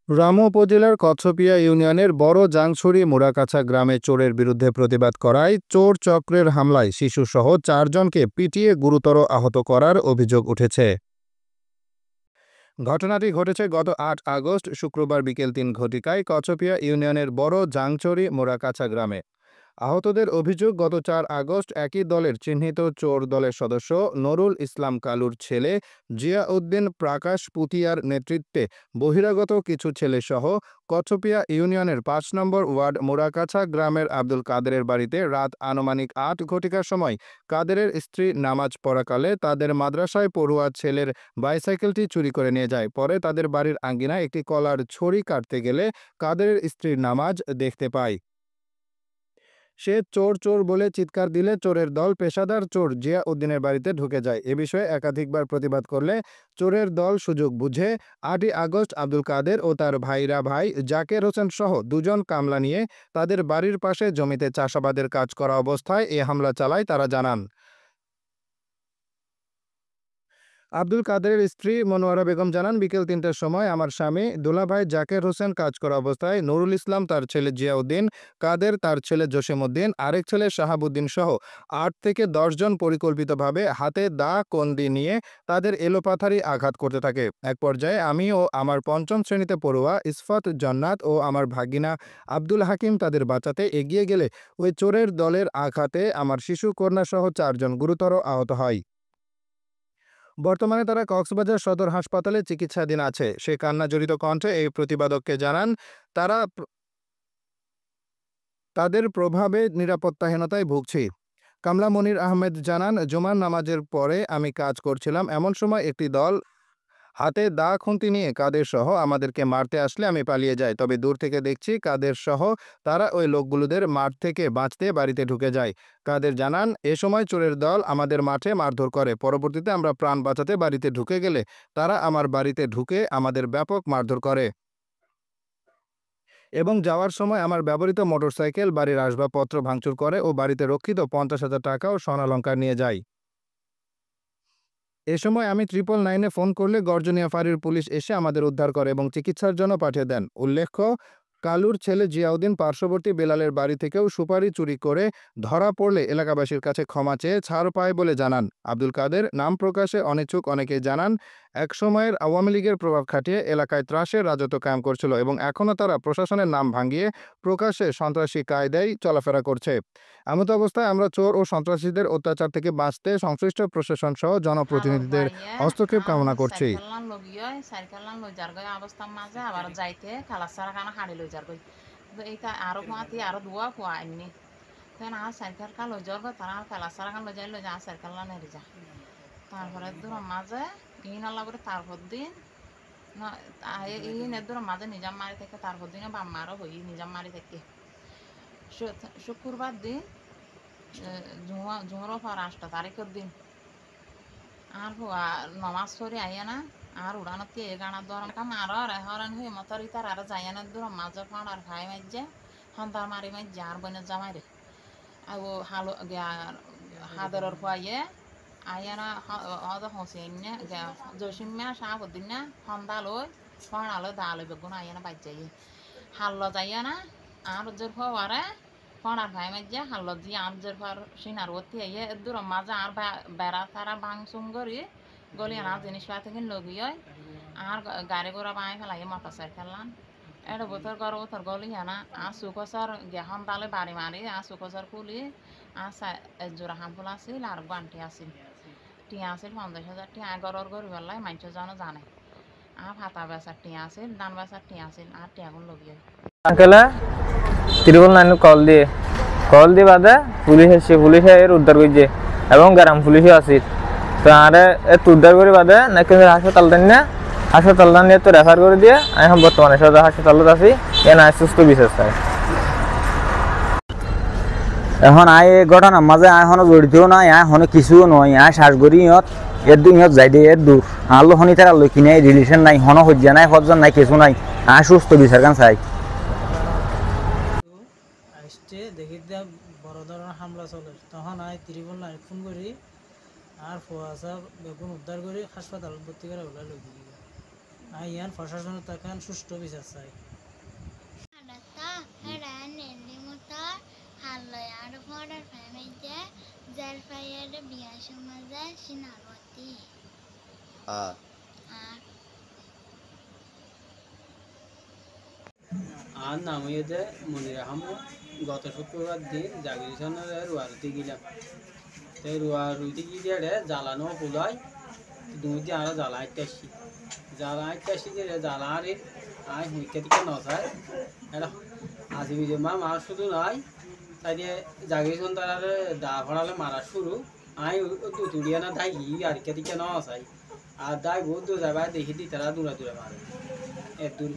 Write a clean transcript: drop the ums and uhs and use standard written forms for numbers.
রামু উপজেলার কচ্ছপিয়া ইউনিয়নের বড় জাংছড়ি মুড়াকাছা গ্রামে চোরের বিরুদ্ধে প্রতিবাদ করায় চোর চক্রের হামলায় শিশুসহ ৪ জনকে পিটিয়ে গুরুতর আহত করার অভিযোগ উঠেছে। ঘটনাটি ঘটেছে গত ৮ আগস্ট শুক্রবার বিকেল ৩ ঘটিকায় কচ্ছপিয়া ইউনিয়নের বড় জাংছড়ি মুড়াকাছা গ্রামে। আহতদের অভিযোগ, গত ৪ আগস্ট একই দলের চিহ্নিত চোর দলের সদস্য নুরুল ইসলাম কালুর ছেলে জিয়াউদ্দিন প্রাকাশ পুতিয়ার নেতৃত্বে বহিরাগত কিছু ছেলেসহ কচ্ছপিয়া ইউনিয়নের ৫ নম্বর ওয়ার্ড মুড়াকাছা গ্রামের আব্দুল কাদেরের বাড়িতে রাত আনুমানিক ৮ ঘটিকার সময় কাদেরের স্ত্রী নামাজ পড়াকালে তাদের মাদ্রাসায় পড়ুয়া ছেলের বাইসাইকেলটি চুরি করে নিয়ে যায়। পরে তাদের বাড়ির আঙ্গিনায় একটি কলার ছড়ি কাটতে গেলে কাদেরের স্ত্রী নামাজ দেখতে পায়। সে চোর চোর বলে চিৎকার দিলে চোরের দল পেশাদার চোর জিয়াউদ্দিনের বাড়িতে ঢুকে যায়। এ বিষয়ে একাধিকবার প্রতিবাদ করলে চোরের দল সুযোগ বুঝে ৮ই আগস্ট আব্দুল কাদের ও তার ভাই জাকের হোসেন সহ ২ জন কামলা নিয়ে তাদের বাড়ির পাশে জমিতে চাষাবাদের কাজ করা অবস্থায় এ হামলা চালায় তারা জানান। আব্দুল কাদেরের স্ত্রী মনোয়ারা বেগম জানান, বিকেল ৩টার সময় আমার স্বামী দুলাভাই জাকের হোসেন কাজ করা অবস্থায় নুরুল ইসলাম তার ছেলে জিয়াউদ্দিন, কাদের তার ছেলে জসিমউদ্দিন, আরেক ছেলে শাহাবুদ্দিন সহ ৮ থেকে ১০ জন পরিকল্পিতভাবে হাতে দা কন্দি নিয়ে তাদের এলোপাথারি আঘাত করতে থাকে। এক পর্যায়ে আমি ও আমার ৫ম শ্রেণীতে পড়ুয়া ইসফাত জান্নাত ও আমার ভাগিনা আব্দুল হাকিম তাদের বাঁচাতে এগিয়ে গেলে ওই চোরের দলের আঘাতে আমার শিশু কন্যা সহ ৪ জন গুরুতর আহত হয়। বর্তমানে তারা কক্সবাজার সদর হাসপাতালে চিকিৎসাধীন আছে। সে কান্নাজড়িত কণ্ঠে এই প্রতিবেদককে জানান, তারা তাদের প্রভাবে নিরাপত্তাহীনতায় ভুগছি। কামলা মনির আহমেদ জানান, জুমার নামাজের পরে আমি কাজ করছিলাম। এমন সময় একটি দল হাতে দা খুন্তি নিয়ে কাদের সহ আমাদেরকে মারতে আসলে আমি পালিয়ে যাই। তবে দূর থেকে দেখছি কাদের সহ তারা ওই লোকগুলোদের মাঠ থেকে বাঁচতে বাড়িতে ঢুকে যায়। কাদের জানান, এ সময় চোরের দল আমাদের মাঠে মারধর করে। পরবর্তীতে আমরা প্রাণ বাঁচাতে বাড়িতে ঢুকে গেলে তারা আমার বাড়িতে ঢুকে আমাদের ব্যাপক মারধর করে এবং যাওয়ার সময় আমার ব্যবহৃত মোটরসাইকেল, বাড়ির আসবাবপত্র ভাঙচুর করে ও বাড়িতে রক্ষিত ৫০,০০০ টাকা ও স্বর্ণালংকার নিয়ে যায়। এ সময় আমি 999-এ ফোন করলে গর্জনিয়া ফাঁড়ির পুলিশ এসে আমাদের উদ্ধার করে এবং চিকিৎসার জন্য পাঠিয়ে দেন। উল্লেখ্য, কালুর ছেলে জিয়াউদ্দিন পার্শ্ববর্তী বেলালের বাড়ি থেকেও সুপারি চুরি করে ধরা পড়লে এলাকাবাসীর কাছে ক্ষমা চেয়ে ছাড় পায় বলে জানান। আব্দুল কাদের নাম প্রকাশে অনিচ্ছুক অনেকেই জানান, একসময়ের আওয়ামী লীগের প্রভাব খাটিয়ে এলাকায় ত্রাসের রাজত্ব কায়েম করছিল এবং এখনও তারা প্রশাসনের নাম ভাঙিয়ে প্রকাশ্যে সন্ত্রাসী কায়দায় চলাফেরা করছে। এমতো অবস্থায় আমরা চোর ও সন্ত্রাসীদের অত্যাচার থেকে বাঁচতে সংশ্লিষ্ট প্রশাসন সহ হারর জনপ্রতিনিধিদের বাইয়ে হস্তক্ষেপ কামনা করছি। সাইকেল লগিয়ে সাইকেল লই যার গই অবস্থার মাঝে আবার যাইতে খালাস সারা খানা হাড়ি লই যার গই এইটা আরো মাতি আরো দুয়া খোয়া আইনি তখন আর সাইকেল কা লই যার গই তারা খালাস সারা খান লই যা সাইকেল নেড়ে যা তারপরে দূর মাঝে ইন আল্লাহ করে তারপর দিন এই দূর মাঝে নিজাম মারি থেকে তারপর দিনে বাম মারো হই নিজাম মারি থেকে শুক্রবার দিন ঝুমরো 8 তারিখের দিন আর নমাজ পড়ে আইয়া না আর উড়ানতে এ গানার দরম কাম আর হরেন হয়ে মতর ইতার আর যাইয়ানের দূর মাঝে ফান আর খাই মাইজে হন্তার মারি মাইজে আর বনে জামাই রে আর ও হালো হাদরের ফুয়াইয়ে আইয়া না হদ হসেন না জসিমিয়া শাহাবুদ্দিন না হন্দা লই ফান আলো দা লই বেগুন আইয়া না বাজ্যাইয়ে হাল্লো যাইয়া না আর জোর ফুয়ারে ফোনার ভাই মাঝে হাল্লো দিয়ে আর জোর ফার সিনার ওতি আইয়ে দূর মাঝে আর বেড়া তারা ভাঙচুং করি গলি আর জিনিসপাতি কিন লগিয়ে আর গাড়ি ঘোড়া বাঁই ফেলাই মোটর সাইকেল লান এটা বোতর গলি না আর সুকসর গেহন তালে বাড়ি মারি আর সুকসর খুলি আর জোড়া হামফুল আসিল আর গানটি আসিল টিয়া আসিল 50,000 টিয়া গরর গরি বেলায় মানুষ জানো জানে আর ভাতা বেচার টিয়া আসিল ধান বেচার টিয়া আসিল আর টিয়াগুন লগিয়ে আঙ্কেলে 999 কল দিয়ে বাদে পুলিশ এসে পুলিশে এর উদ্ধার করছে এবং গ্রাম পুলিশও আছে তো আরে উদ্ধার করে বাদে নাকি হাসপাতাল নিয়ে তো রেফার করে দিয়ে এখন বর্তমানে সদর হাসপাতালত আছি এন সুস্থ বিশেষ চাই। এখন আয় এই ঘটনার মাঝে এখনো জড়িতও নাই, এখনো কিছুও নয়, শ্বাস করি ইহঁত যাই দিয়ে দূর আলো শনি তার আলো কিনে রিলেশন নাই, হনো সজ্জা নাই, সজ্জন নাই, কিছু নাই, সুস্থ বিচার কান চাই। আসছে দেখি বড় ধরনের হামলা চলে, তখন আয় 999 ফোন করি আর ফুয়াশা বেগুন উদ্ধার করে হাসপাতাল ভর্তি করে ওলা লই আই ইয়ান প্রশাসনের তাকান সুষ্ঠু বিচার চাই Adata heran elimutar halloi aro podar famije jalfayade biya samaje sinarwati আর ar আর নাম হইতে মনির আহমদ গত শুক্রবার দিন জাগরিশনের রুয়ারুতে গেলাম তো রুয়ারুতে গিয়ে জ্বালানো ফুলাই দুই দিয়ে আরো জ্বালা আইতে আসি যে জ্বালা আর আয় হুইকে থেকে নসায় এটা আজিবি যে মা শুধু নাই তাই দিয়ে জাগরিশন তার দা ভরালে মারা শুরু আয় দুতুড়িয়া না দাই আর কে দিকে নসাই আর দাই বহুত দূর যাবে দেখি দি তারা দূরে দূরে মারে এর দূর